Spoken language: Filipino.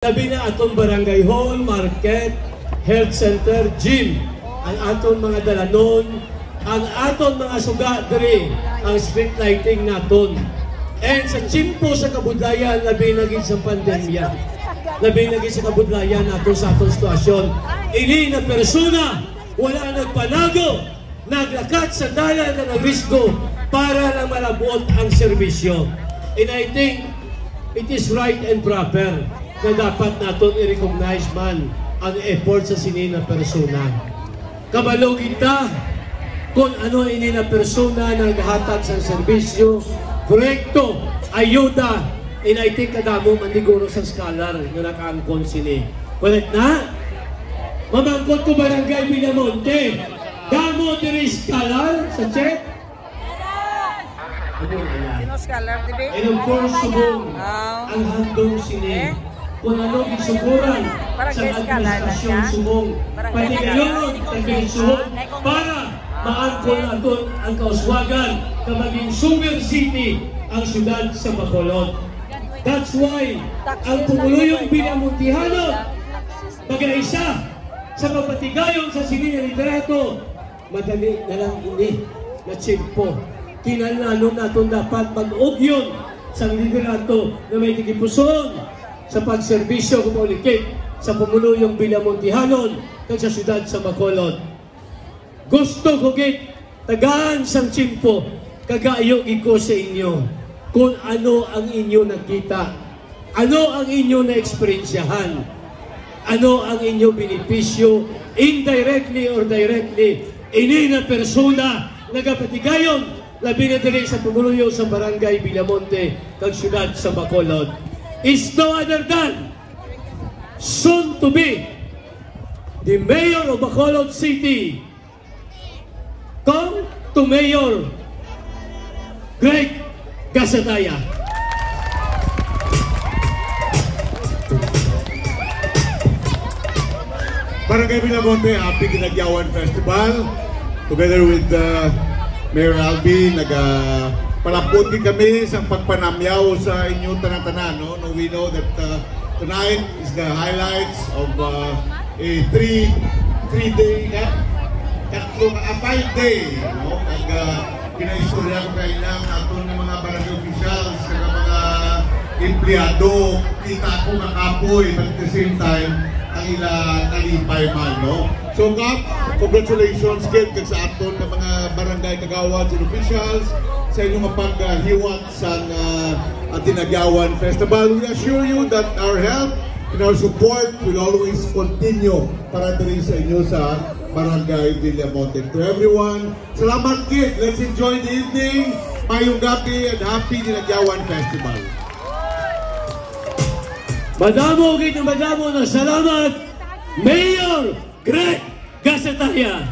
Labi na atong barangay hall, market, health center, gym, ang atong mga dalanon, ang atong mga suga diri, ang street lighting naton. And sa chimpo sa kabudlayan, labi na gid sa pandemya. Labi na gid sa kabudlayan nato sa atong sitwasyon. Ini na persona wala nagpanago, naglakat sa dalan na nagrisgo para lang malabot ang serbisyo. And I think it is right and proper na dapat natin i-recognize man ang effort sa sinina persona. Kabalo kita kung ano ini na persona na naghatag sa serbisyo, proyekto, ayuda, and I think kadamo maniguro sa scholar na nakaangkon sini. Kulit na, mamangkot ko barangay Villamonte, damo diri scholar sa check? Scholar, diba? And of course, subong ang handong sini. Kung ano gisuguran sa administrasyon subong. Pati ngayon, nag-isuhon para maangkon natin ang kauswagan na maging super city ang syudad sa Bacolod. That's why ang pumuluyong Villamontehano mag-aisa sa mapatigayon sa Sinina Literato, madali na lang ini na chimpo. Kinalanon natin dapat mag-ugyon sa liderato na may tigipuson sa pagserbisyo kumulikit sa pumuluyong Villamontehanon kag sa syudad sa Bacolod. Gusto ko git tagaan sang chimpo kagayo ko sa inyo kung ano ang inyo nakita, ano ang inyo na eksperyensyahan, ano ang inyo benepisyo indirectly or directly ini na persona nagapatigayon labi na diri sa pumuluyo sa barangay Villamonte kag syudad sa Bacolod is no other than soon to be the Mayor of Bacolod City. Come to Mayor Greg Gasataya. Barangay Villamonte, happy Ginagyawan Festival. Together with Mayor Albi, palapot din kami sa pagpanamyaw sa inyong tanan-tanan. No? We know that tonight is the highlights of a 5-day, no? Pinaistorya ko kayo lang natin ng mga barangay officials sa mga empleyado, kita ko makapoy, but at the same time, ang ila nalipay man, no? So, Kap, congratulations kid sa aton ng mga barangay kagawads and officials sa inyong paghiwat sa Tinagyawan Festival. We assure you that our help and our support will always continue para diri sa inyo sa Barangay Villamonte. To everyone, salamat kid. Let's enjoy the evening. Mayong gabi and happy Tinagyawan Festival. Madamo na salamat, Mayor Greg Gasataya.